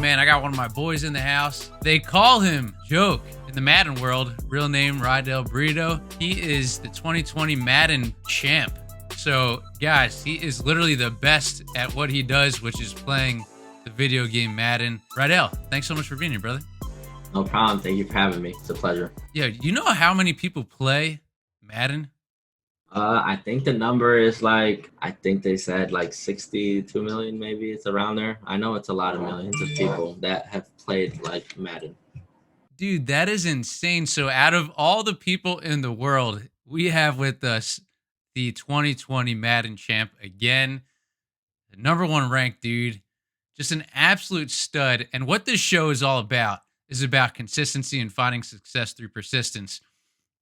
man, I got one of my boys in the house. They call him Joke in the Madden world. Real name, Rydell Burrito. He is the 2020 Madden champ. So, guys, he is literally the best at what he does, which is playing the video game Madden. Rydell, thanks so much for being here, brother. No problem. Thank you for having me. It's a pleasure. Yeah, you know how many people play Madden? I think the number is I think they said 62 million, maybe it's around there. I know it's a lot of millions of people that have played Madden. Dude, that is insane. So out of all the people in the world, we have with us the 2020 Madden champ again, the number one ranked dude, just an absolute stud. And what this show is all about is about consistency and finding success through persistence.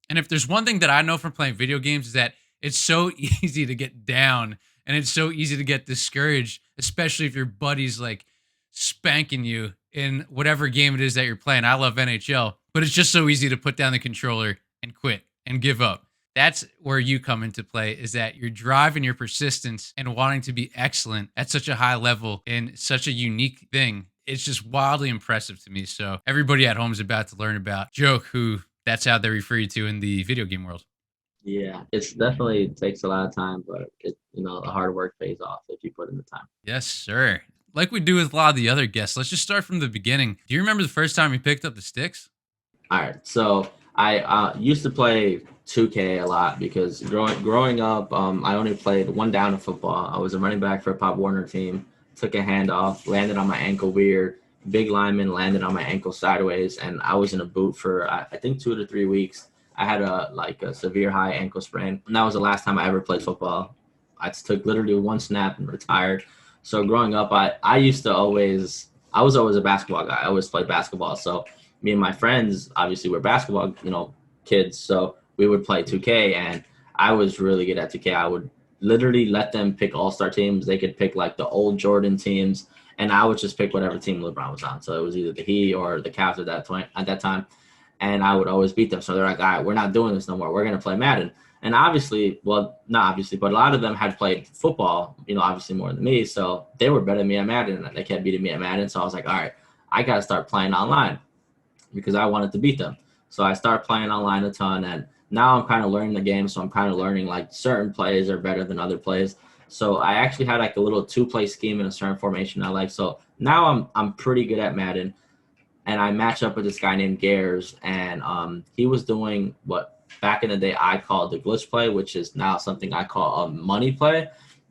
And if there's one thing that I know from playing video games is that it's so easy to get down and it's so easy to get discouraged, especially if your buddy's like spanking you in whatever game it is that you're playing. I love NHL, but it's just so easy to put down the controller and quit and give up. That's where you come into play, is that your drive and your persistence and wanting to be excellent at such a high level in such a unique thing. It's just wildly impressive to me. So everybody at home is about to learn about Joke, who that's how they refer you to in the video game world. Yeah, it's definitely takes a lot of time, but the hard work pays off if you put in the time. Yes, sir. Like we do with a lot of the other guests, let's just start from the beginning. Do you remember the first time you picked up the sticks? All right, so I used to play 2K a lot because growing up, I only played one down in football. I was a running back for a Pop Warner team. Took a handoff, landed on my ankle weird. Big lineman landed on my ankle sideways, and I was in a boot for I think 2 to 3 weeks. I had a severe high ankle sprain, and that was the last time I ever played football. I took literally one snap and retired. So growing up, I was always a basketball guy. I always played basketball. So me and my friends, obviously, were basketball kids. So we would play 2K, and I was really good at 2K. I would literally let them pick all-star teams. They could pick the old Jordan teams, and I would just pick whatever team LeBron was on. So it was either the Heat or the Cavs at that time, and I would always beat them. So they're like, all right, we're not doing this no more. We're going to play Madden. And obviously, well, not obviously, but a lot of them had played football, obviously more than me. So they were better than me at Madden, and they kept beating me at Madden. So I was like, all right, I got to start playing online because I wanted to beat them. So I started playing online a ton, and now I'm kind of learning the game. So I'm kind of learning certain plays are better than other plays. So I actually had a little 2-play scheme in a certain formation I like. So now I'm pretty good at Madden, and I match up with this guy named Gares, and he was doing what back in the day I called the glitch play, which is now something I call a money play.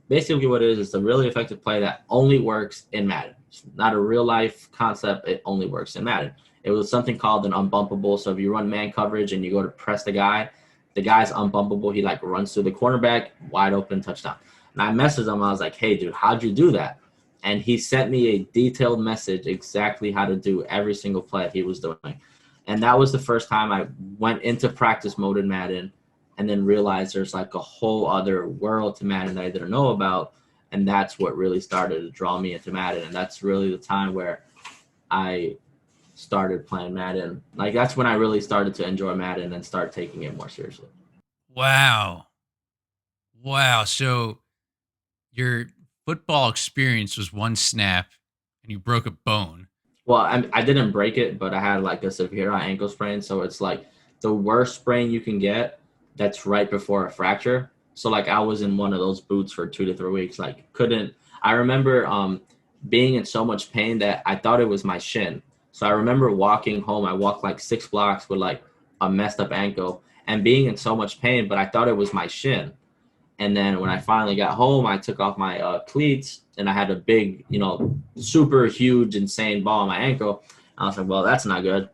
Basically what it is, it's a really effective play that only works in Madden. It's not a real life concept. It only works in Madden. It was something called an unbumpable. So if you run man coverage and you go to press the guy's unbumpable. He runs through the cornerback, wide open, touchdown. And I messaged him. I was like, hey, dude, how'd you do that? And he sent me a detailed message exactly how to do every single play he was doing. And that was the first time I went into practice mode in Madden and then realized there's a whole other world to Madden that I didn't know about. And that's what really started to draw me into Madden. And that's really the time where I started playing Madden. That's when I really started to enjoy Madden and start taking it more seriously. Wow. So your football experience was one snap and you broke a bone. Well, I didn't break it, but I had a severe ankle sprain. So it's the worst sprain you can get that's right before a fracture. So I was in one of those boots for 2 to 3 weeks. I remember being in so much pain that I thought it was my shin. So I remember walking home. I walked 6 blocks with a messed up ankle and being in so much pain, but I thought it was my shin. And then when I finally got home, I took off my cleats and I had a big, super huge, insane ball on my ankle. I was like, well, that's not good.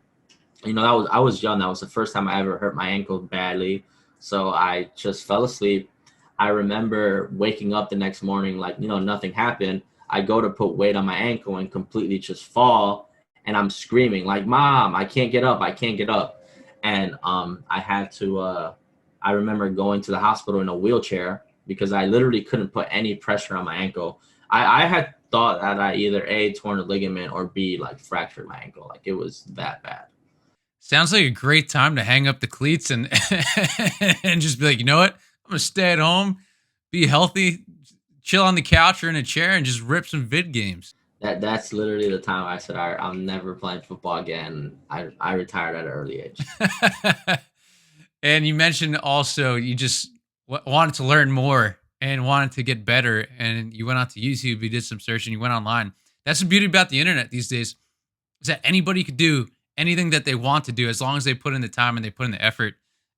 I was young. That was the first time I ever hurt my ankle badly. So I just fell asleep. I remember waking up the next morning, nothing happened. I go to put weight on my ankle and completely just fall. And I'm screaming Mom, I can't get up. I can't get up. And I had to, I remember going to the hospital in a wheelchair because I literally couldn't put any pressure on my ankle. I had thought that I either A, torn a ligament or B, fractured my ankle. It was that bad. Sounds like a great time to hang up the cleats and and just be like, you know what? I'm going to stay at home, be healthy, chill on the couch or in a chair and just rip some vid games. That's literally the time I said, all right, I'm never playing football again. I retired at an early age. And you mentioned also you just wanted to learn more and wanted to get better. And you went out to YouTube, you did some searching, you went online. That's the beauty about the internet these days is that anybody could do anything that they want to do as long as they put in the time and they put in the effort.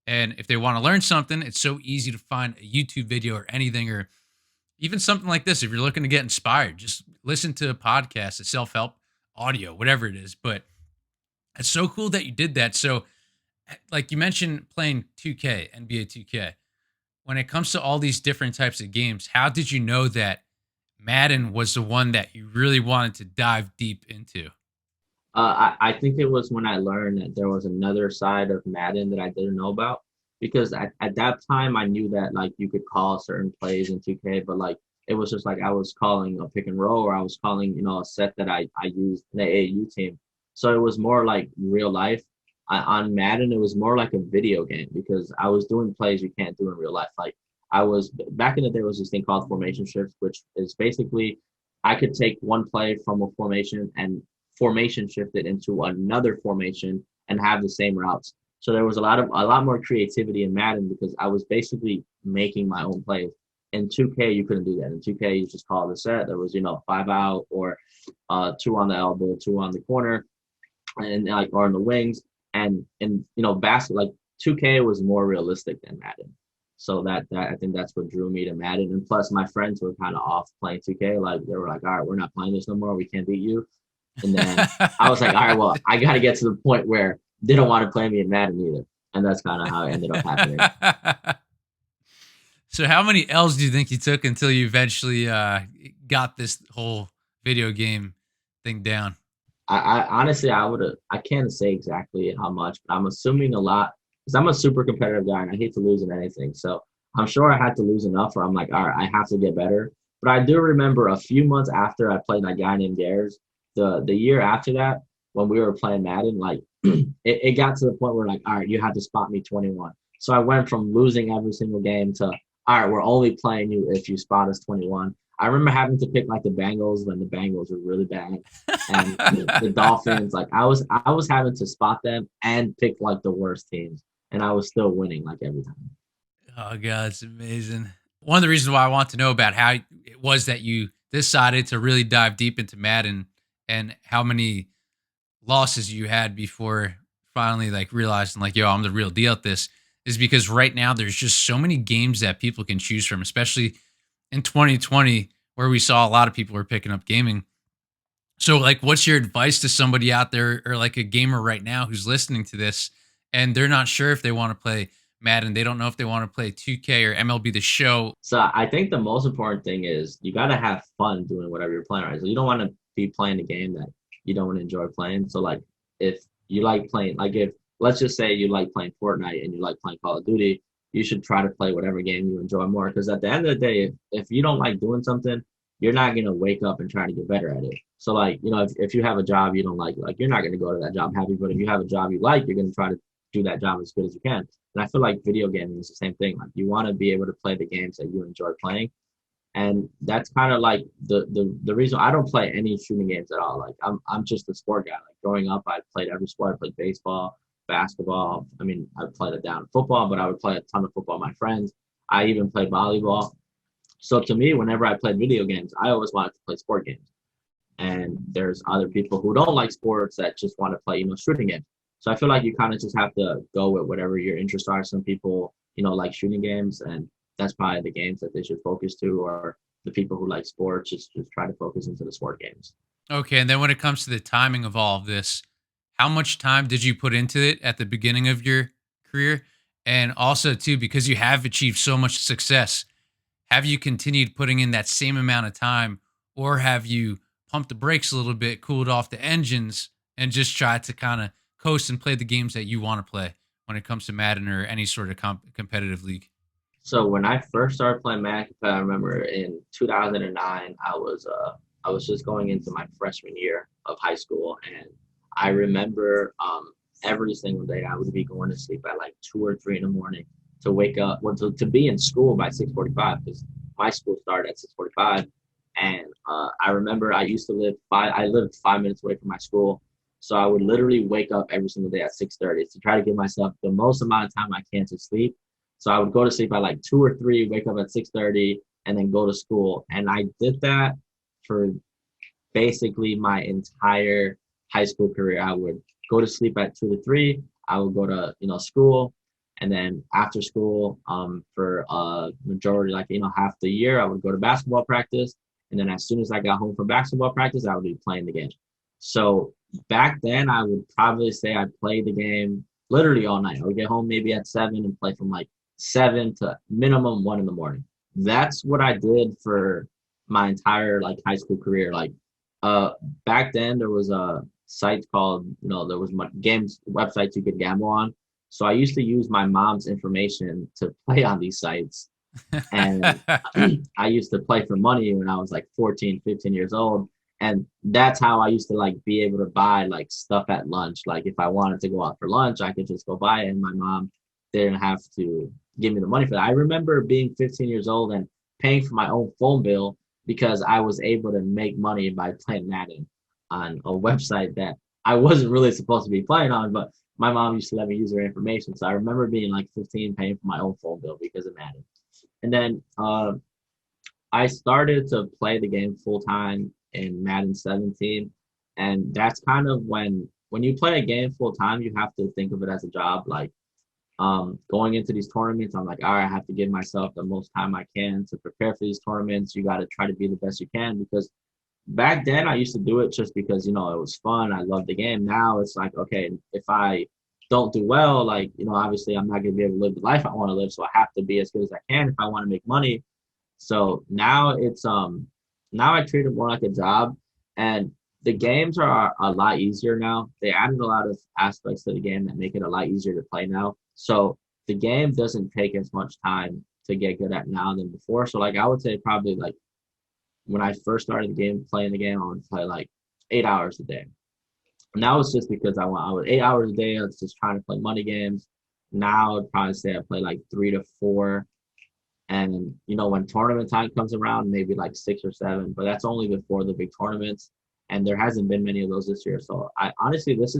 And if they want to learn something, it's so easy to find a YouTube video or anything, or even something like this. If you're looking to get inspired, just listen to a podcast, a self help audio, whatever it is. But it's so cool that you did that. So, like you mentioned, playing 2K, NBA 2K. When it comes to all these different types of games, how did you know that Madden was the one that you really wanted to dive deep into? I think it was when I learned that there was another side of Madden that I didn't know about because at that time I knew that like you could call certain plays in 2K, but like it was just like I was calling a pick and roll or I was calling, a set that I used in the AAU team. So it was more like real life. On Madden, it was more like a video game because I was doing plays you can't do in real life. Like I was back in the day, there was this thing called formation shifts, which is basically I could take one play from a formation and formation shifted into another formation and have the same routes. So there was a lot more creativity in Madden because I was basically making my own plays. In 2K, you couldn't do that. In 2K, you just call the set. There was, five out or two on the elbow, two on the corner, and like or on the wings. And basket like 2K was more realistic than Madden. So that I think that's what drew me to Madden. And plus, my friends were kind of off playing 2K. Like they were like, "All right, we're not playing this no more. We can't beat you." And then I was like, all right, well, I got to get to the point where they don't want to play me in Madden either. And that's kind of how it ended up happening. So, how many L's do you think you took until you eventually got this whole video game thing down? I honestly, I can't say exactly how much, but I'm assuming a lot because I'm a super competitive guy and I hate to lose in anything. So I'm sure I had to lose enough where I'm like, all right, I have to get better. But I do remember a few months after I played that guy named Dares, the year after that, when we were playing Madden, like it got to the point where like, all right, you had to spot me 21. So I went from losing every single game to all right, we're only playing you if you spot us 21. I remember having to pick like the Bengals when the Bengals were really bad and the Dolphins. Like I was having to spot them and pick like the worst teams, and I was still winning like every time. Oh god, it's amazing. One of the reasons why I want to know about how it was that you decided to really dive deep into Madden and how many losses you had before finally like realizing like, yo, I'm the real deal at this is because right now there's just so many games that people can choose from, especially in 2020 where we saw a lot of people were picking up gaming. So, like, what's your advice to somebody out there or like a gamer right now who's listening to this and they're not sure if they want to play Madden? They don't know if they want to play 2K or MLB The Show. So I think the most important thing is you got to have fun doing whatever you're playing, right? So you don't want to be playing a game that you don't enjoy playing. So like if you like playing, like if let's just say you like playing Fortnite and you like playing Call of Duty, you should try to play whatever game you enjoy more. Because at the end of the day, if you don't like doing something, you're not gonna wake up and try to get better at it. So like if you have a job you don't like you're not gonna go to that job happy. But if you have a job you like, you're gonna try to do that job as good as you can. And I feel like video gaming is the same thing. Like you want to be able to play the games that you enjoy playing. And that's kind of like the reason I don't play any shooting games at all. Like I'm just a sport guy. Like growing up, I played every sport. I played baseball, basketball. I mean, I played it down football, but I would play a ton of football with my friends. I even played volleyball. So to me, whenever I played video games, I always wanted to play sport games. And there's other people who don't like sports that just want to play, shooting games. So I feel like you kind of just have to go with whatever your interests are. Some people, like shooting games, and that's probably the games that they should focus to. Or the people who like sports, just try to focus into the sport games. Okay. And then when it comes to the timing of all of this, how much time did you put into it at the beginning of your career? And also, too, because you have achieved so much success, have you continued putting in that same amount of time, or have you pumped the brakes a little bit, cooled off the engines, and just tried to kind of coast and play the games that you want to play when it comes to Madden or any sort of competitive league? So when I first started playing Madden, I remember in 2009, I was just going into my freshman year of high school, and I remember every single day I would be going to sleep at like 2 or 3 in the morning to wake up, well, to be in school by 6:45 because my school started at 6:45, and I remember I lived 5 minutes away from my school. So I would literally wake up every single day at 6:30 to try to give myself the most amount of time I can to sleep. So I would go to sleep at like 2 or 3, wake up at 6:30, and then go to school. And I did that for basically my entire high school career. I would go to sleep at 2 to 3. I would go to school, and then after school, for a majority, like half the year, I would go to basketball practice, and then as soon as I got home from basketball practice, I would be playing the game. So back then, I would probably say I played the game literally all night. I would get home maybe at 7 and play from like 7 to minimum 1 in the morning. That's what I did for my entire like high school career. Like uh, back then there was a site called, there was games websites you could gamble on. So I used to use my mom's information to play on these sites. And I used to play for money when I was like 14, 15 years old. And that's how I used to like be able to buy like stuff at lunch. Like if I wanted to go out for lunch, I could just go buy it, and my mom didn't have to give me the money for that. I remember being 15 years old and paying for my own phone bill because I was able to make money by playing Madden on a website that I wasn't really supposed to be playing on, but my mom used to let me use her information. So I remember being like 15 paying for my own phone bill because of Madden. And then I started to play the game full time in Madden 17, and that's kind of when you play a game full time, you have to think of it as a job. Like going into these tournaments, I'm like, all right, I have to give myself the most time I can to prepare for these tournaments. You got to try to be the best you can, because back then I used to do it just because it was fun. I loved the game. Now it's like, okay, if I don't do well, like obviously I'm not gonna be able to live the life I want to live. So I have to be as good as I can if I want to make money. So now I treat it more like a job, and the games are a lot easier now. They added a lot of aspects to the game that make it a lot easier to play now. So the game doesn't take as much time to get good at now than before. So like I would say probably like when I first started playing the game, I would play like 8 hours a day. And that was just because I was 8 hours a day. I was just trying to play money games. Now I'd probably say I play like 3 to 4. And when tournament time comes around, maybe like 6 or 7, but that's only before the big tournaments. And there hasn't been many of those this year. So I honestly, this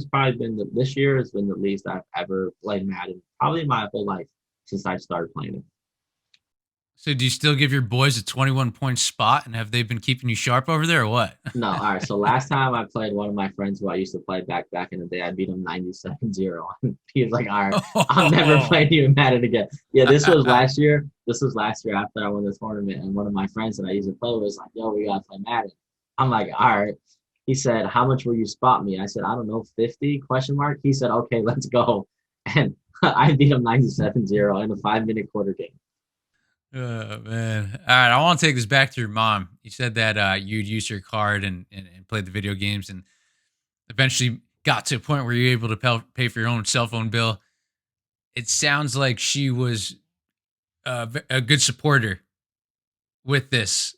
year has been the least I've ever played Madden, probably my whole life since I started playing it. So do you still give your boys a 21-point spot, and have they been keeping you sharp over there or what? No, all right. So last time I played one of my friends who I used to play back in the day, I beat him 97-0. He was like, all right, I'm never playing you in Madden again. Yeah, this was last year. This was last year after I won the tournament. And one of my friends that I used to play with was like, yo, we got to play Madden. I'm like, all right. He said, how much will you spot me? I said, I don't know, 50 question mark. He said, okay, let's go. And I beat him 97-0 in a 5-minute quarter game. Oh man! All right, I want to take this back to your mom. You said that you'd use your card and play the video games, and eventually got to a point where you're able to pay for your own cell phone bill. It sounds like she was a good supporter with this,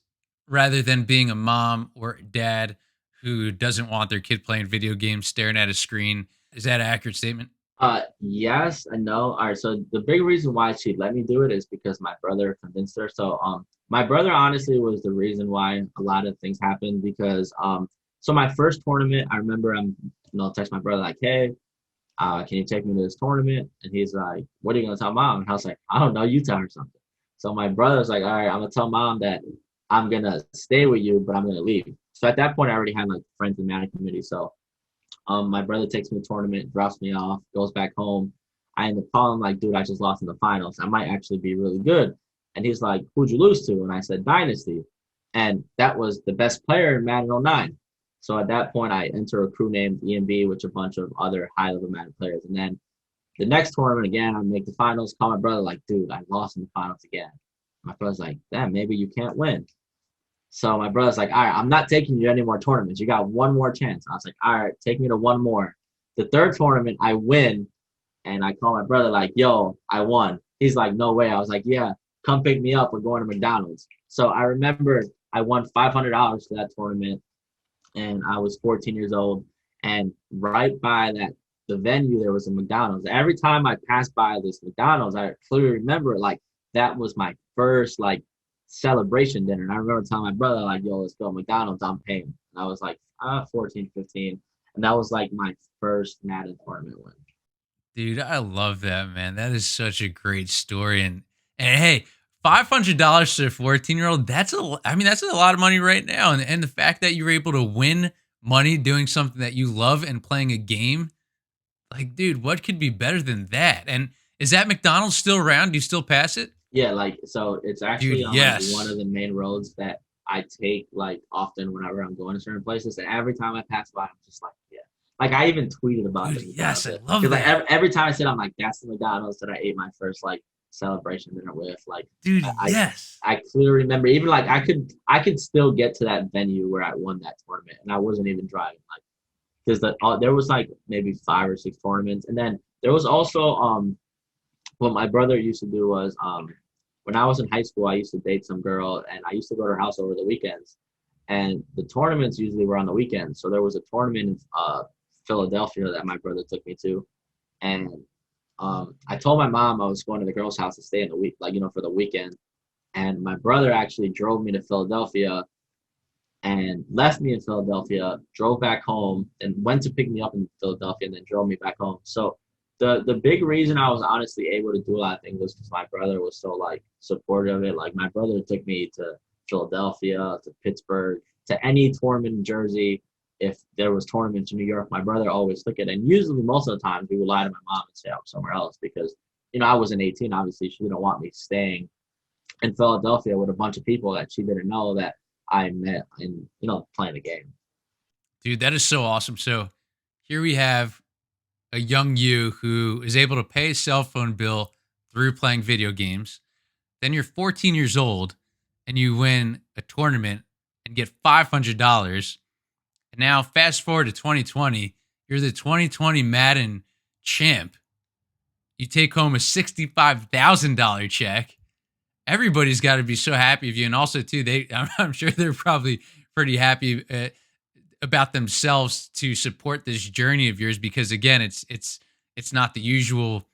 rather than being a mom or dad who doesn't want their kid playing video games, staring at a screen. Is that an accurate statement? Yes and no. All right, so the big reason why she let me do it is because my brother convinced her. So my brother honestly was the reason why a lot of things happened, because so my first tournament, I remember text my brother like, hey, can you take me to this tournament? And he's like, what are you gonna tell mom? And I was like, I don't know, you tell her something. So my brother's like, all right, I'm gonna tell mom that I'm gonna stay with you, but I'm gonna leave. So at that point, I already had like friends in the Madden committee. So my brother takes me to the tournament, drops me off, goes back home. I end up calling like, dude, I just lost in the finals. I might actually be really good. And he's like, who'd you lose to? And I said, Dynasty. And that was the best player in Madden '09. So at that point, I enter a crew named EMB, with a bunch of other high-level Madden players. And then the next tournament, again, I make the finals, call my brother like, dude, I lost in the finals again. My brother's like, damn, maybe you can't win. So my brother's like, all right, I'm not taking you to any more tournaments. You got one more chance. I was like, all right, take me to one more. The third tournament, I win. And I call my brother like, yo, I won. He's like, no way. I was like, yeah, come pick me up. We're going to McDonald's. So I remember I won $500 for that tournament, and I was 14 years old. And right by the venue, there was a McDonald's. Every time I passed by this McDonald's, I clearly remember like that was my first like celebration dinner. And I remember telling my brother, like, yo, let's go to McDonald's, I'm paying. And I was like 14, 15. And that was like my first Madden tournament win. Dude, I love that, man. That is such a great story. And hey, $500 to a 14-year-old, I mean, that's a lot of money right now. And the fact that you're able to win money doing something that you love and playing a game, like, dude, what could be better than that? And is that McDonald's still around? Do you still pass it? Yeah, like so it's Dude, actually on like one yes. of the main roads that I take like often whenever I'm going to certain places. And every time I pass by, I'm just like, yeah. Like I even tweeted about Dude, the McDonald's yes, I because love like that. every time I sit, I'm like, that's the McDonald's that I ate my first like celebration dinner with. Like Dude, I yes. I clearly remember even like I could still get to that venue where I won that tournament and I wasn't even driving. Like because there was like maybe 5 or 6 tournaments, and then there was also what my brother used to do was when I was in high school, I used to date some girl, and I used to go to her house over the weekends. And the tournaments usually were on the weekends. So there was a tournament in Philadelphia that my brother took me to, and I told my mom I was going to the girl's house to stay in the week, like for the weekend. And my brother actually drove me to Philadelphia and left me in Philadelphia, drove back home, and went to pick me up in Philadelphia, and then drove me back home. So the big reason I was honestly able to do a lot of things was because my brother was so like supportive of it. Like my brother took me to Philadelphia, to Pittsburgh, to any tournament in Jersey. If there was tournaments in New York, my brother always took it. And usually most of the times we would lie to my mom and say I was somewhere else because I wasn't 18. Obviously, she didn't want me staying in Philadelphia with a bunch of people that she didn't know that I met in playing the game. Dude, that is so awesome. So here we have a young you who is able to pay a cell phone bill through playing video games. Then you're 14 years old and you win a tournament and get $500. And now, fast forward to 2020, you're the 2020 Madden champ. You take home a $65,000 check. Everybody's got to be so happy of you. And also, too, I'm sure they're probably pretty happy about themselves to support this journey of yours because again it's not the usual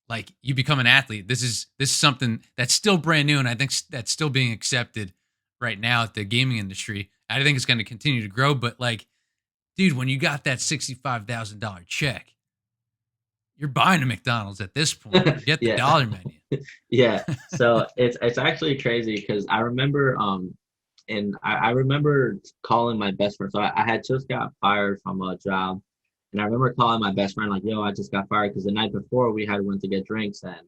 like you become an athlete. This is something that's still brand new and I think that's still being accepted right now at the gaming industry. I think it's going to continue to grow, but like dude, when you got that $65,000 check, you're buying a McDonald's at this point. Forget the Yeah. dollar menu. Yeah. So it's actually crazy because I remember and I remember calling my best friend. So I had just got fired from a job, and I remember calling my best friend like, "Yo, I just got fired," because the night before we had went to get drinks, and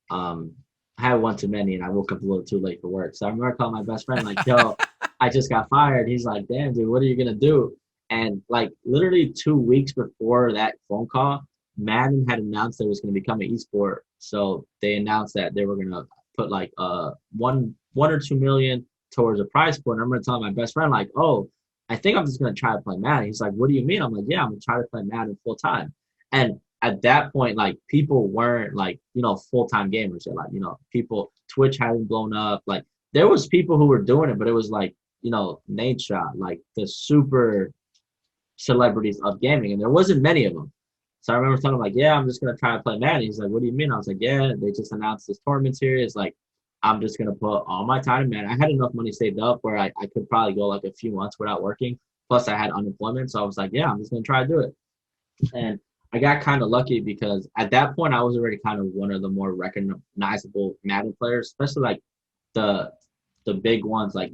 um I had one too many, and I woke up a little too late for work. So I remember calling my best friend like, "Yo, I just got fired." He's like, "Damn, dude, what are you gonna do?" And like literally 2 weeks before that phone call, Madden had announced there was going to become an esport. So they announced that they were going to put like one or 2 million towards a prize pool. And I'm going to tell my best friend like, "Oh, I think I'm just going to try to play Madden." He's like, "What do you mean?" I'm like, "Yeah, I'm going to try to play Madden full time." And at that point, like people weren't like full time gamers. They're like people Twitch hadn't blown up. Like there was people who were doing it, but it was like Nate Shot, like the super celebrities of gaming, and there wasn't many of them. So I remember telling him like, "Yeah, I'm just gonna try to play Madden." He's like, "What do you mean?" I was like, "Yeah, they just announced this tournament series. Like, I'm just gonna put all my time in Madden." I had enough money saved up where I could probably go like a few months without working. Plus, I had unemployment, so I was like, "Yeah, I'm just gonna try to do it." And I got kind of lucky because at that point I was already kind of one of the more recognizable Madden players, especially like the the big ones like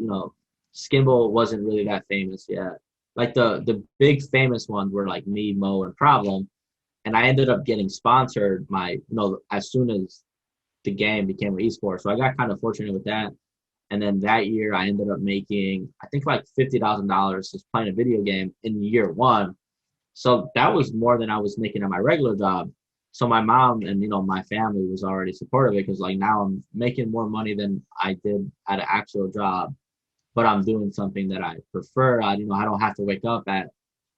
Skimble wasn't really that famous yet. Like the big famous ones were like me, Mo, and Problem, and I ended up getting sponsored my as soon as the game became an esport. So I got kind of fortunate with that. And then that year I ended up making I think like $50,000 just playing a video game in year one. So that was more than I was making at my regular job. So my mom and my family was already supportive because like now I'm making more money than I did at an actual job, but I'm doing something that I prefer. I don't have to wake up at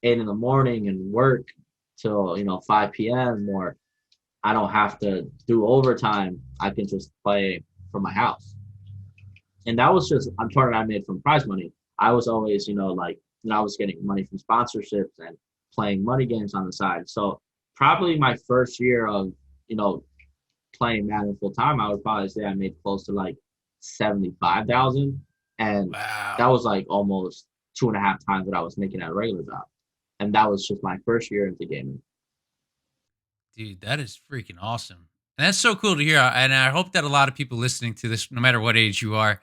8 in the morning and work till 5 p.m. or I don't have to do overtime. I can just play from my house. And that was just a part I made from prize money. I was always like I was getting money from sponsorships and playing money games on the side. So probably my first year of you know playing Madden full time, I would probably say I made close to like $75,000, and that Wow. was like almost 2.5 times what I was making at a regular job. And that was just my first year into gaming. Dude, that is freaking awesome. And that's so cool to hear. And I hope that a lot of people listening to this, no matter what age you are,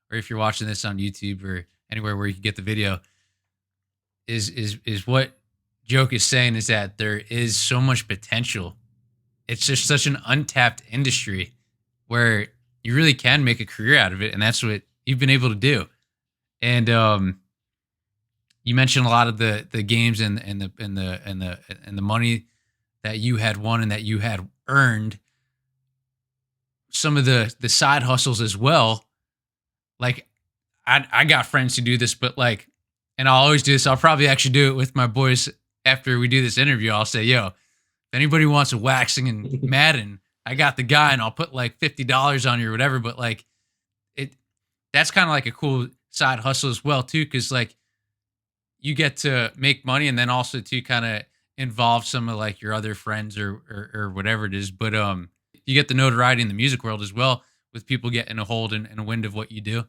or if you're watching this on YouTube or anywhere where you can get the video, is what Joke is saying is that there is so much potential. It's just such an untapped industry where you really can make a career out of it, and that's what you've been able to do. And you mentioned a lot of the games and the money that you had won and that you had earned. Some of the side hustles as well. Like I got friends who do this, but like, and I'll always do this. I'll probably actually do it with my boys after we do this interview. I'll say, "Yo, if anybody wants a waxing in Madden, I got the guy, and I'll put like $50 on you or whatever." But like it, that's kind of like a cool side hustle as well too, because like you get to make money and then also to kind of involve some of like your other friends or whatever it is. But you get the notoriety in the music world as well with people getting a hold and a wind of what you do.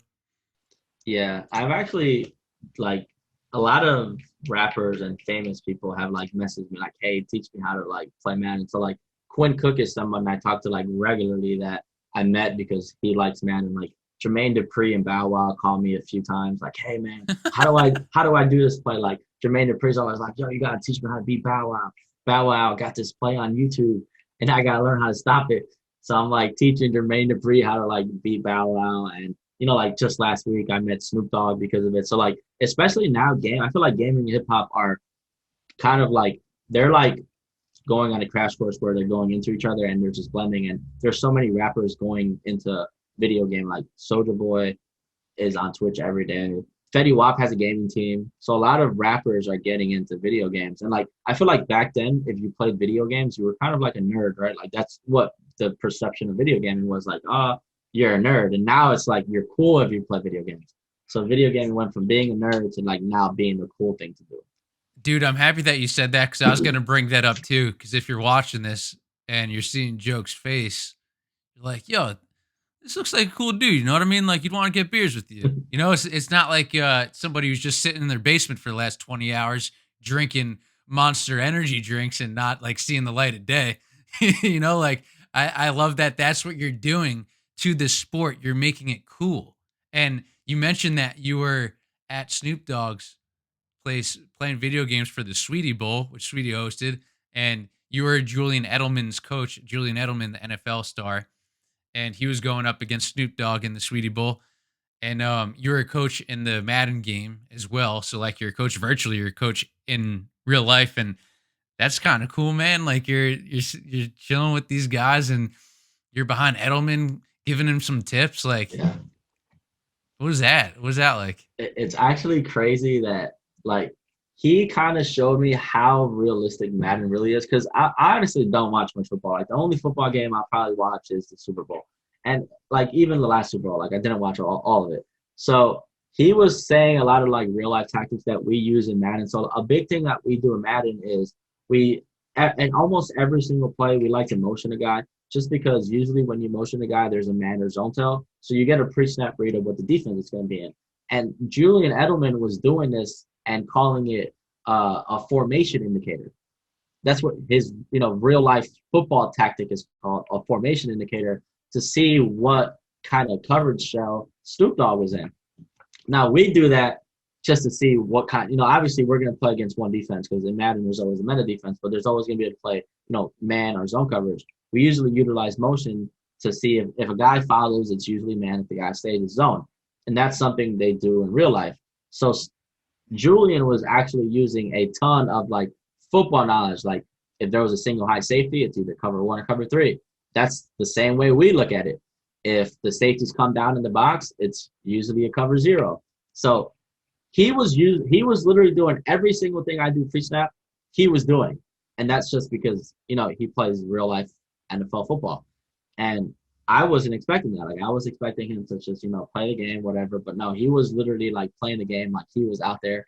Yeah, I've actually like a lot of rappers and famous people have like messaged me like, "Hey, teach me how to like play Madden." So like Quinn Cook is someone I talk to like regularly that I met because he likes Madden. Like Jermaine Dupri and Bow Wow called me a few times like, "Hey man, how do I do this play?" Like Jermaine Dupri's always like, "Yo, you gotta teach me how to beat Bow Wow." Bow Wow got this play on YouTube, and I gotta learn how to stop it. So I'm like teaching Jermaine Dupri how to like beat Bow Wow, and like just last week I met Snoop Dogg because of it. So like, especially now, I feel like gaming and hip hop are kind of like they're like going on a crash course where they're going into each other and they're just blending. And there's so many rappers going into video game. Like Soldier Boy is on Twitch every day. Fetty Wap has a gaming team. So a lot of rappers are getting into video games. And like I feel like back then, if you played video games, you were kind of like a nerd, right? Like that's what the perception of video gaming was like, oh, you're a nerd. And now it's like you're cool if you play video games. So video gaming went from being a nerd to like now being the cool thing to do. Dude, I'm happy that you said that because I was going to bring that up too. Because if you're watching this and you're seeing Joke's face, you're like, yo, this looks like a cool dude. You know what I mean? Like you'd want to get beers with you. You know, it's not like somebody who's just sitting in their basement for the last 20 hours drinking Monster Energy drinks and not like seeing the light of day. You know, like I love that that's what you're doing to this sport. You're making it cool. And you mentioned that you were at Snoop Dogg's place playing video games for the Sweetie Bowl, which Sweetie hosted, and you were Julian Edelman's coach, Julian Edelman, the NFL star, and he was going up against Snoop Dogg in the Sweetie Bowl. And you're a coach in the Madden game as well. So like you're a coach virtually, you're a coach in real life, and that's kind of cool, man. Like you're chilling with these guys, and you're behind Edelman, giving him some tips. Like, Yeah. what was that? What was that like? It's actually crazy that like he kind of showed me how realistic Madden really is because I honestly don't watch much football. Like the only football game I probably watch is the Super Bowl, and like even the last Super Bowl, like I didn't watch all of it. So he was saying a lot of like real life tactics that we use in Madden. So a big thing that we do in Madden is we and almost every single play we like to motion a guy just because usually when you motion a guy there's a man or zone tell, so you get a pre-snap read of what the defense is going to be in. And Julian Edelman was doing this and calling it a formation indicator. That's what his real life football tactic is called, a formation indicator, to see what kind of coverage shell Snoop Dogg was in. Now we do that just to see what kind. Obviously we're going to play against one defense because in Madden there's always a meta defense, but there's always going to be able to play man or zone coverage. We usually utilize motion to see if a guy follows, it's usually man. If the guy stays, it's zone. And that's something they do in real life. So Julian was actually using a ton of like football knowledge. Like if there was a single high safety, it's either cover one or cover three. That's the same way we look at it. If the safeties come down in the box, it's usually a cover zero. So he was literally doing every single thing I do pre-snap, he was doing. And that's just because, he plays real life NFL football. And I wasn't expecting that. Like I was expecting him to just, play the game, whatever. But no, he was literally like playing the game like he was out there.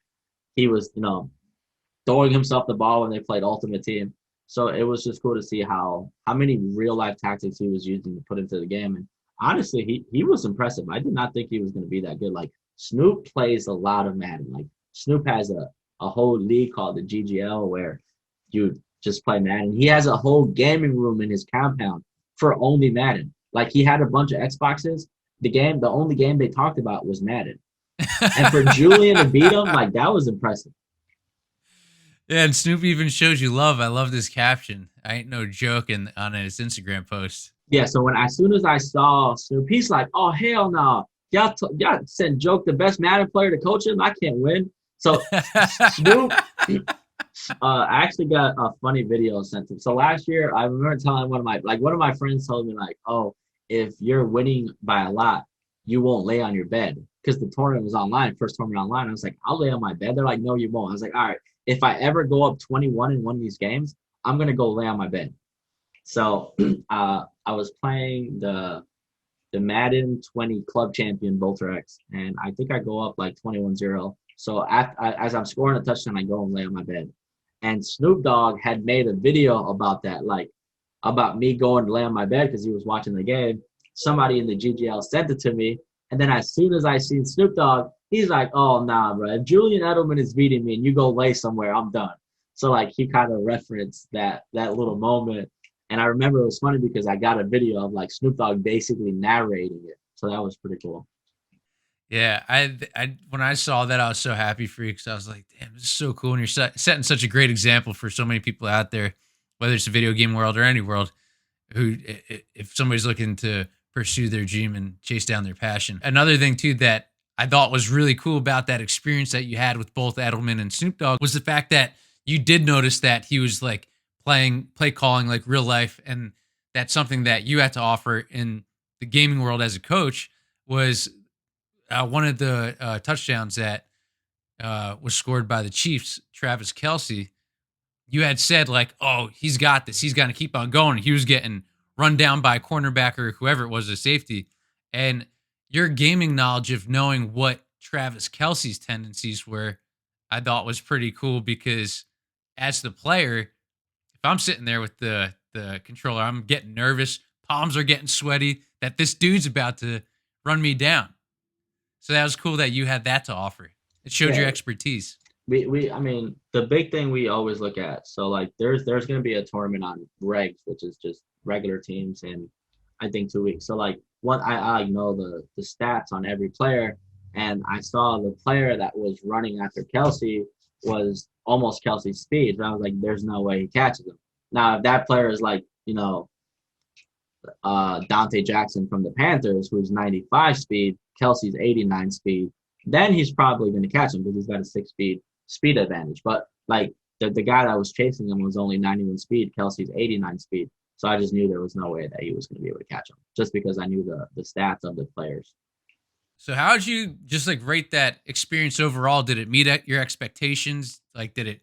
He was, throwing himself the ball when they played Ultimate Team. So it was just cool to see how many real life tactics he was using to put into the game. And honestly, he was impressive. I did not think he was going to be that good. Like Snoop plays a lot of Madden. Like Snoop has a whole league called the GGL where you just play Madden. He has a whole gaming room in his compound for only Madden. Like he had a bunch of Xboxes. The only game they talked about was Madden. And for Julian to beat him, like that was impressive. Yeah, and Snoop even shows you love. I love this caption. I ain't no joke on his Instagram post. Yeah, so as soon as I saw Snoop, he's like, "Oh hell no, y'all sent Joke the best Madden player to coach him. I can't win." So Snoop, I actually got a funny video sent to him. So last year, I remember telling one of my friends told me like, "Oh, if you're winning by a lot, you won't lay on your bed because the tournament was online, first tournament online." I was like, "I'll lay on my bed." They're like, "No, you won't." I was like, "All right, if I ever go up 21 in one of these games, I'm gonna go lay on my bed." So I was playing the Madden 20 Club Champion Bolter X, and I think I go up like 21-0. So as I'm scoring a touchdown, I go and lay on my bed. And Snoop Dogg had made a video about that, like about me going to lay on my bed because he was watching the game. Somebody in the GGL sent it to me, and then as soon as I seen Snoop Dogg, he's like, "Oh nah, bro. If Julian Edelman is beating me and you go lay somewhere, I'm done." So like he kind of referenced that little moment, and I remember it was funny because I got a video of like Snoop Dogg basically narrating it. So that was pretty cool. Yeah, I when I saw that, I was so happy for you because I was like, "Damn, this is so cool!" And you're setting such a great example for so many people out there, whether it's the video game world or any world, who if somebody's looking to pursue their dream and chase down their passion. Another thing too that I thought was really cool about that experience that you had with both Edelman and Snoop Dogg was the fact that you did notice that he was like play calling like real life, and that's something that you had to offer in the gaming world as a coach was one of the touchdowns that was scored by the Chiefs, Travis Kelsey. You had said like, "Oh, he's got this. He's going to keep on going." He was getting run down by a cornerback or whoever it was, a safety, and your gaming knowledge of knowing what Travis Kelsey's tendencies were, I thought was pretty cool because as the player, if I'm sitting there with the controller, I'm getting nervous, palms are getting sweaty, that this dude's about to run me down. So that was cool that you had that to offer. It showed your Yeah, expertise. we I mean the big thing we always look at. So like there's gonna be a tournament on regs, which is just regular teams in I think 2 weeks. So like what I know the stats on every player, and I saw the player that was running after Kelsey was almost Kelsey's speed. And I was like, there's no way he catches him. Now if that player is like, Dante Jackson from the Panthers, who's 95 speed, Kelsey's 89 speed, then he's probably going to catch him because he's got a 6 speed advantage. But like the guy that was chasing him was only 91 speed, Kelsey's 89 speed. So I just knew there was no way that he was going to be able to catch him just because I knew the stats of the players. So how did you just like rate that experience overall? Did it meet your expectations? Like, did it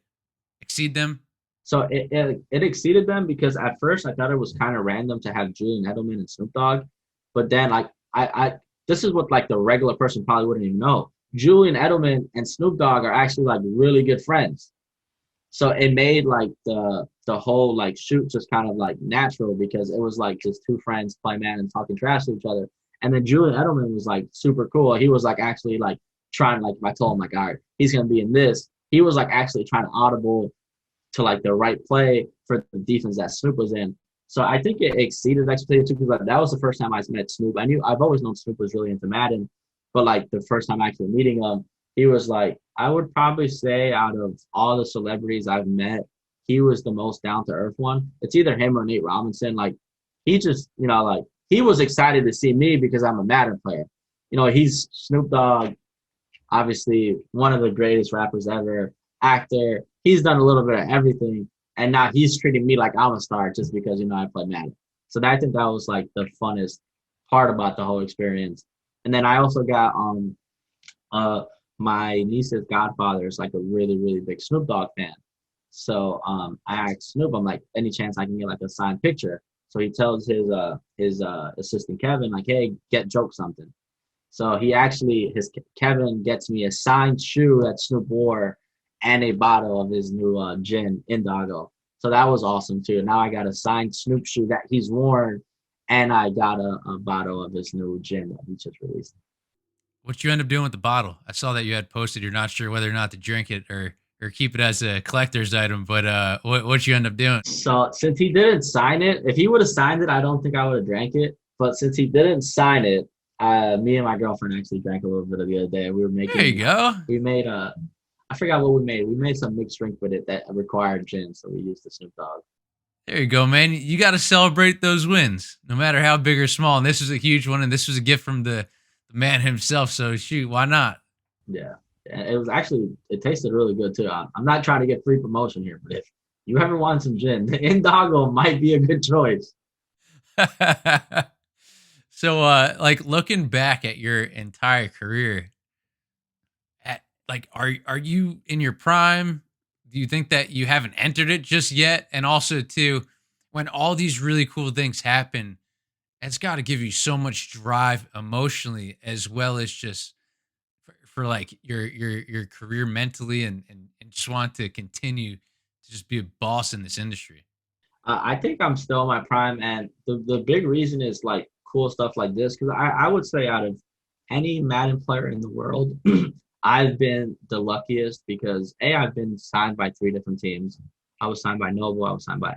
exceed them? So it exceeded them because at first I thought it was kind of random to have Julian Edelman and Snoop Dogg, but then like I this is what like the regular person probably wouldn't even know. Julian Edelman and Snoop Dogg are actually like really good friends. So it made like the whole like shoot just kind of like natural because it was like just two friends playing man and talking trash to each other. And then Julian Edelman was like super cool. He was like actually like trying like if I told him like all right he's gonna be in this. He was like actually trying to audible to like the right play for the defense that Snoop was in. So I think it exceeded expectations too because that was the first time I met Snoop. I've always known Snoop was really into Madden, but like the first time actually meeting him, he was like I would probably say out of all the celebrities I've met, he was the most down to earth one. It's either him or Nate Robinson. Like he just like he was excited to see me because I'm a Madden player. He's Snoop Dogg, obviously one of the greatest rappers ever, actor. He's done a little bit of everything, and now he's treating me like I'm a star just because I play Madden. So I think that was like the funnest part about the whole experience. And then I also got uh my niece's godfather is like a really really big Snoop Dogg fan. So I asked Snoop, I'm like, any chance I can get like a signed picture? So he tells his assistant Kevin like, hey, get Joke something. So his Kevin gets me a signed shoe that Snoop wore and a bottle of his new gin in Doggo. So that was awesome too. Now I got a signed Snoop shoe that he's worn and I got a bottle of this new gin that he just released. What you end up doing with the bottle? I saw that you had posted. You're not sure whether or not to drink it or keep it as a collector's item. But what you end up doing? So since he didn't sign it, if he would have signed it, I don't think I would have drank it. But since he didn't sign it, me and my girlfriend actually drank a little bit of the other day. We were There you making, go. we made a, I forgot what we made. We made some mixed drink with it that required gin, so we used the Snoop Dogg. There you go, man. You got to celebrate those wins, no matter how big or small. And this was a huge one, and this was a gift from the man himself. So shoot, why not? Yeah, and it was actually it tasted really good too. I'm not trying to get free promotion here, but if you ever want some gin, the Indoggo might be a good choice. So, like looking back at your entire career, like are you in your prime? Do you think that you haven't entered it just yet? And also, too, when all these really cool things happen, it's got to give you so much drive emotionally, as well as just for like your career mentally, and just want to continue to just be a boss in this industry. I think I'm still in my prime, and the big reason is like cool stuff like this because I would say out of any Madden player in the world, I've been the luckiest because I've been signed by three different teams. I was signed by Noble. I was signed by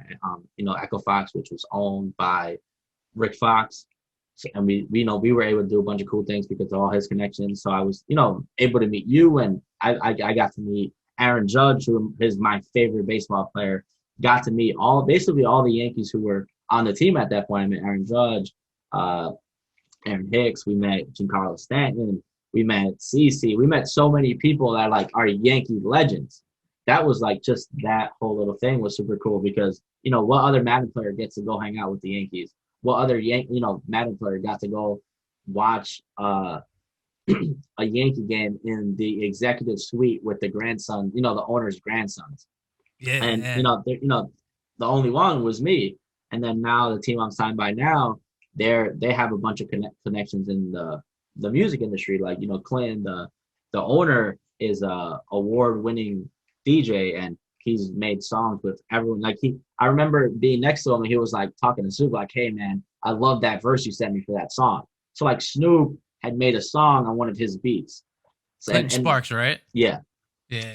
Echo Fox, which was owned by Rick Fox. So, and we were able to do a bunch of cool things because of all his connections. So I was able to meet you, and I got to meet Aaron Judge, who is my favorite baseball player. Got to meet basically all the Yankees who were on the team at that point. I met Aaron Judge, uh, Aaron Hicks. We met Giancarlo Stanton. We met CC. We met so many people that like are Yankee legends. That was like just that whole little thing was super cool because what other Madden player gets to go hang out with the Yankees? What other Madden player got to go watch a Yankee game in the executive suite with the grandson, the owner's grandsons? And Yeah. the only one was me. And then now the team I'm signed by now, they have a bunch of connections in the music industry. Like Clinton, the owner is a award winning DJ, and he's made songs with everyone. Like I remember being next to him, and he was like talking to Snoop, like, "Hey man, I love that verse you sent me for that song." So like Snoop had made a song on one of his beats. So Clinton and Sparks, right? yeah,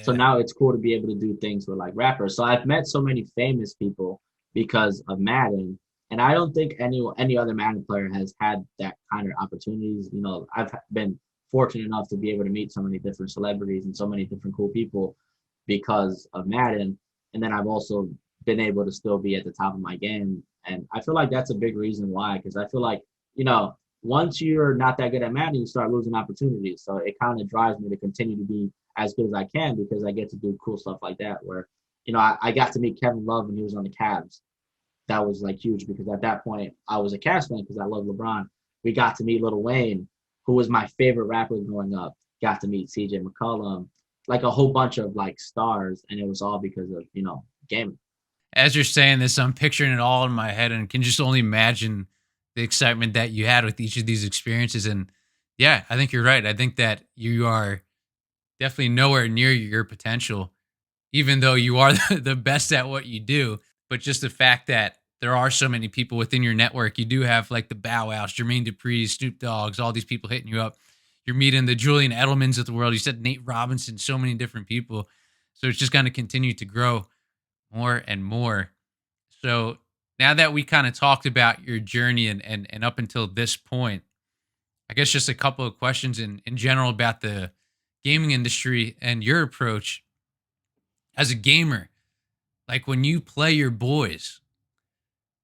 so Yeah. now it's cool to be able to do things with like rappers. So I've met so many famous people because of Madden, and I don't think any other Madden player has had that kind of opportunities. I've been fortunate enough to be able to meet so many different celebrities and so many different cool people because of Madden, and then I've also been able to still be at the top of my game, and I feel like that's a big reason why. Because I feel like once you're not that good at Madden, you start losing opportunities. So it kind of drives me to continue to be as good as I can because I get to do cool stuff like that. Where, I got to meet Kevin Love when he was on the Cavs. That was like huge because at that point I was a Cavs fan because I love LeBron. We got to meet Lil Wayne, who was my favorite rapper growing up. Got to meet CJ McCollum, like a whole bunch of like stars, and it was all because of gaming. As you're saying this, I'm picturing it all in my head and can just only imagine the excitement that you had with each of these experiences. And yeah, I think you're right. I think that you are definitely nowhere near your potential, even though you are the best at what you do. But just the fact that there are so many people within your network, you do have like the Bow Wows, Jermaine Dupri's, Snoop Dogg's, all these people hitting you up. You're meeting the Julian Edelmans of the world. You said Nate Robinson, so many different people. So it's just going to continue to grow more and more. So now that we kind of talked about your journey and up until this point, I guess just a couple of questions in general about the gaming industry and your approach as a gamer. Like when you play your boys,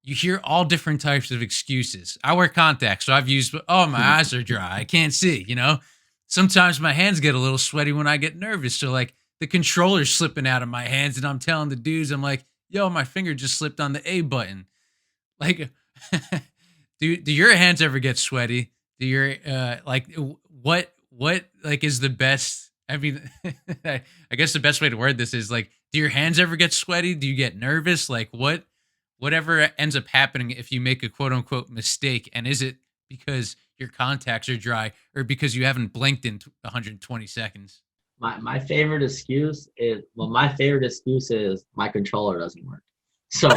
you hear all different types of excuses. I wear contacts, so I've used, oh, my eyes are dry. I can't see. Sometimes my hands get a little sweaty when I get nervous. So, like, the controller's slipping out of my hands, and I'm telling the dudes, I'm like, yo, my finger just slipped on the A button. Like, do your hands ever get sweaty? Do your, what, like, is the best? I mean, I guess the best way to word this is like, do your hands ever get sweaty? Do you get nervous? Like, whatever ends up happening if you make a quote unquote mistake, and is it because your contacts are dry or because you haven't blinked in 120 seconds? My favorite excuse is my favorite excuse is my controller doesn't work. So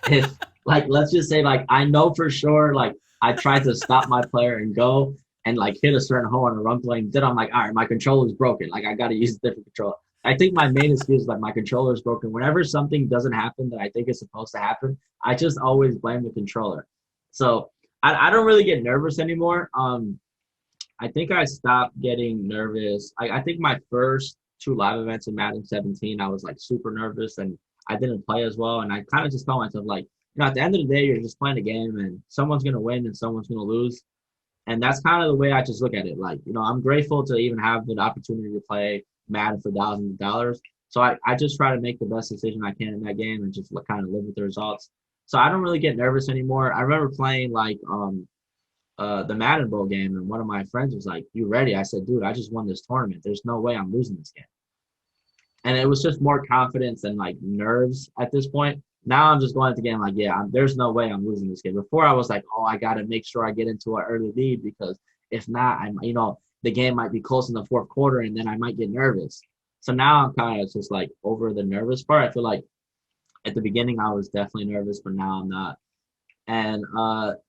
if Like, let's just say, like, I know for sure, like, I tried to stop my player and go and like hit a certain hole on a run play. And then I'm like, all right, my controller is broken. Like, I got to use a different controller. I think my main excuse is like my controller is broken. Whenever something doesn't happen that I think is supposed to happen, I just always blame the controller. So I don't really get nervous anymore. I think I stopped getting nervous. I think my first two live events in Madden 17, I was like super nervous and I didn't play as well. And I kind of just told myself, like, at the end of the day, you're just playing a game and someone's going to win and someone's going to lose. And that's kind of the way I just look at it. Like, I'm grateful to even have the opportunity to play Madden for thousands of dollars. So I just try to make the best decision I can in that game and just kind of live with the results. So I don't really get nervous anymore. I remember playing like the Madden Bowl game, and one of my friends was like, "You ready?" I said, "Dude, I just won this tournament. There's no way I'm losing this game." And it was just more confidence and like nerves at this point. Now I'm just going into the game like, yeah, there's no way I'm losing this game. Before I was like, oh, I got to make sure I get into an early lead because if not, the game might be close in the fourth quarter and then I might get nervous. So now I'm kind of just like over the nervous part. I feel like at the beginning I was definitely nervous, but now I'm not. And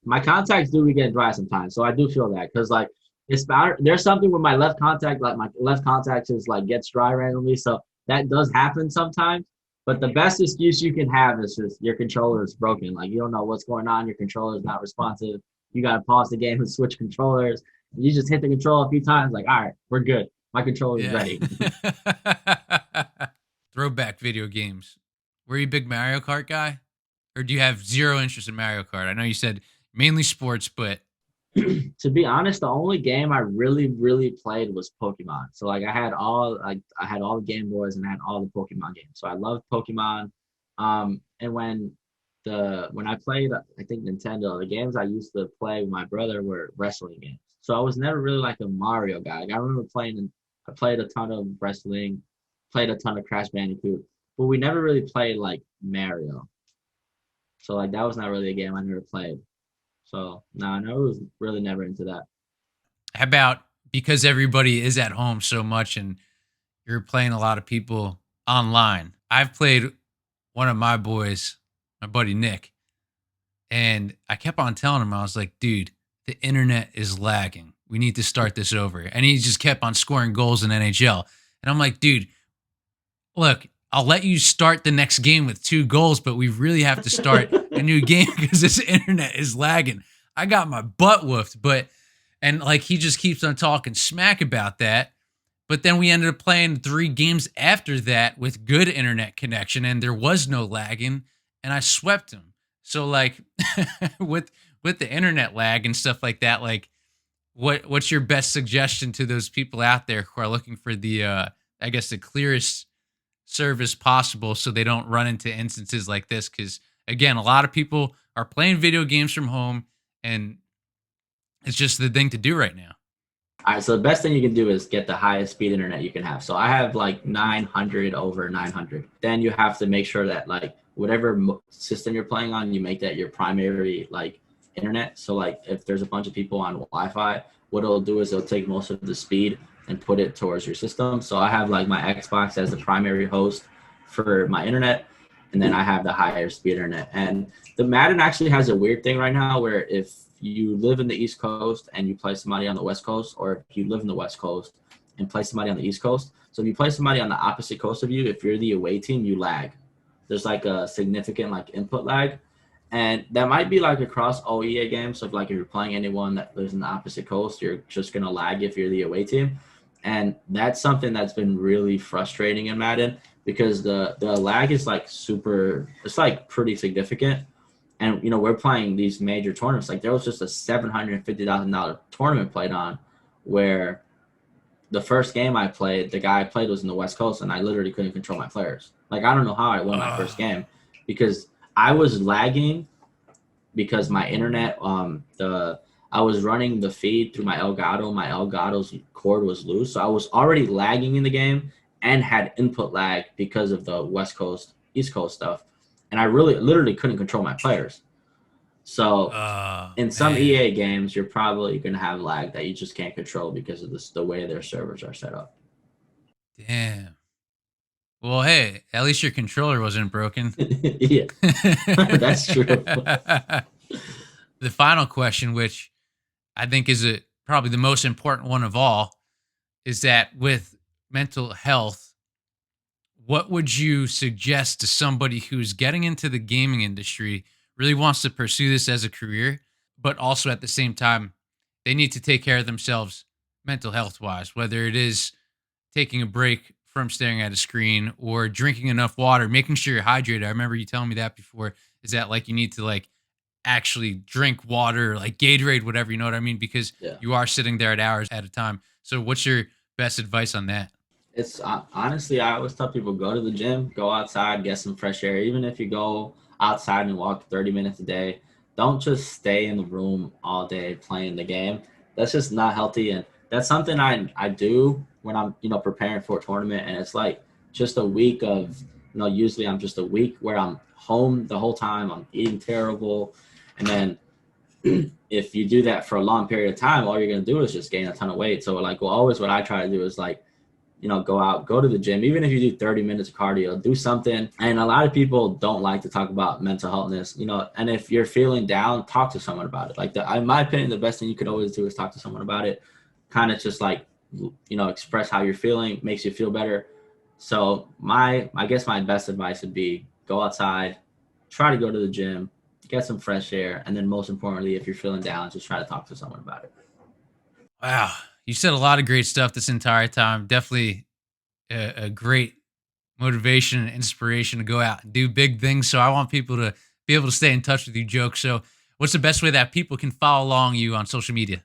my contacts do get dry sometimes, so I do feel that because like there's something with my left contact, like my left contact is like gets dry randomly, so that does happen sometimes. But the best excuse you can have is just your controller is broken. Like you don't know what's going on, your controller is not responsive. You gotta pause the game and switch controllers. You just hit the controller a few times, like all right, we're good. My controller is Yeah. ready. Throwback video games. Were you a big Mario Kart guy? Or do you have zero interest in Mario Kart? I know you said mainly sports, but To be honest, the only game I really, really played was Pokemon. So like I had all the Game Boys and I had all the Pokemon games. So I loved Pokemon. And when I played I think Nintendo, the games I used to play with my brother were wrestling games. So I was never really like a Mario guy. Like I remember I played a ton of wrestling, played a ton of Crash Bandicoot, but we never really played like Mario. So like that was not really a game I never played. So no, I never was really never into that. how about because everybody is at home so much and you're playing a lot of people online? I've played one of my boys, my buddy Nick, and I kept on telling him, I was like, dude, the internet is lagging. We need to start this over. And he just kept on scoring goals in NHL. And I'm like, dude, look, I'll let you start the next game with 2 goals, but we really have to start a new game because this internet is lagging. I got my butt whooped, and like he just keeps on talking smack about that. But then we ended up playing 3 games after that with good internet connection, and there was no lagging, and I swept him. So like with the internet lag and stuff like that, like what's your best suggestion to those people out there who are looking for the I guess the clearest service possible so they don't run into instances like this? Because again, a lot of people are playing video games from home, and it's just the thing to do right now. All right, so the best thing you can do is get the highest speed internet you can have. So I have like 900 over 900. Then you have to make sure that like whatever system you're playing on, you make that your primary like internet. So like if there's a bunch of people on Wi-Fi, what it'll do is it'll take most of the speed and put it towards your system. So I have like my Xbox as the primary host for my internet, and then I have the higher speed internet. And the Madden actually has a weird thing right now where if you live in the East Coast and you play somebody on the West Coast, or if you live in the West Coast and play somebody on the East Coast. So if you play somebody on the opposite coast of you, if you're the away team, you lag. There's like a significant like input lag. And that might be like across all EA games. So if like if you're playing anyone that lives in the opposite coast, you're just gonna lag if you're the away team. And that's something that's been really frustrating in Madden because the lag is like it's like pretty significant. And we're playing these major tournaments. Like there was just a $750,000 tournament played on, where the first game I played, the guy I played was in the West Coast, and I literally couldn't control my players. Like I don't know how I won my first game because I was lagging because my internet, I was running the feed through my Elgato. My Elgato's cord was loose, so I was already lagging in the game and had input lag because of the West Coast, East Coast stuff, and I really literally couldn't control my players. So Oh in some man, EA games, you're probably going to have lag that you just can't control because of the way their servers are set up. damn. Well, hey, at least your controller wasn't broken. Yeah, that's true. The final question, which I think is probably the most important one of all, is that with mental health, what would you suggest to somebody who's getting into the gaming industry, really wants to pursue this as a career, but also at the same time, they need to take care of themselves mental health wise, whether it is taking a break from staring at a screen or drinking enough water, making sure you're hydrated. I remember you telling me that before. Is that like you need to like actually drink water, like Gatorade, whatever, you know what I mean? Because Yeah. you are sitting there at hours at a time. So what's your best advice on that? It's honestly, I always tell people go to the gym, go outside, get some fresh air. Even if you go outside and walk 30 minutes a day, don't just stay in the room all day playing the game. That's just not healthy. And that's something I do when I'm, preparing for a tournament. And it's like just a week of, usually I'm just a week where I'm home the whole time. I'm eating terrible. And then if you do that for a long period of time, all you're going to do is just gain a ton of weight. So like, well, always what I try to do is like, go out, go to the gym. Even if you do 30 minutes of cardio, do something. And a lot of people don't like to talk about mental healthness, and if you're feeling down, talk to someone about it. Like in my opinion, the best thing you could always do is talk to someone about it. Kind of just like, express how you're feeling, makes you feel better. So I guess my best advice would be go outside, try to go to the gym, get some fresh air. And then most importantly, if you're feeling down, just try to talk to someone about it. Wow. You said a lot of great stuff this entire time. Definitely a great motivation and inspiration to go out and do big things. So I want people to be able to stay in touch with you, Joke. So what's the best way that people can follow along you on social media?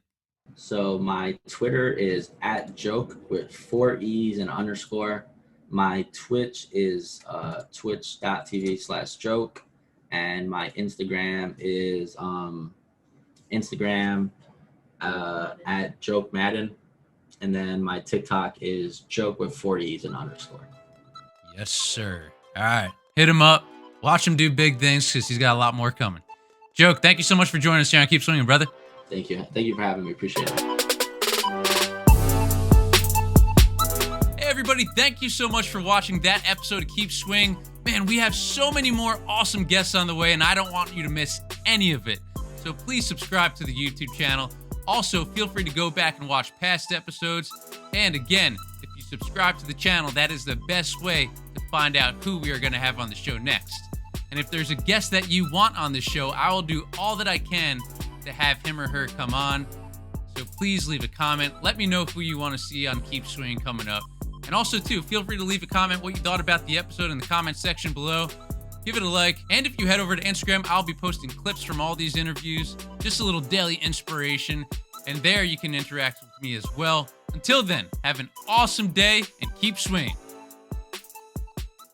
So my Twitter is @joke with 4 E's and underscore. My Twitch is twitch.tv/joke. And my Instagram is Instagram @joke Madden. And then my TikTok is joke with 4 E's and underscore. Yes, sir. All right. Hit him up. Watch him do big things because he's got a lot more coming. Joke, thank you so much for joining us here on Keep Swinging, brother. Thank you. Thank you for having me. Appreciate it. Hey, everybody. Thank you so much for watching that episode of Keep Swing. Man, we have so many more awesome guests on the way, and I don't want you to miss any of it. So please subscribe to the YouTube channel. Also, feel free to go back and watch past episodes. And again, if you subscribe to the channel, that is the best way to find out who we are going to have on the show next. And if there's a guest that you want on the show, I will do all that I can to have him or her come on. So please leave a comment. Let me know who you want to see on Keep Swinging coming up. And also, too, feel free to leave a comment what you thought about the episode in the comment section below. Give it a like. And if you head over to Instagram, I'll be posting clips from all these interviews. Just a little daily inspiration. And there you can interact with me as well. Until then, have an awesome day and keep swinging.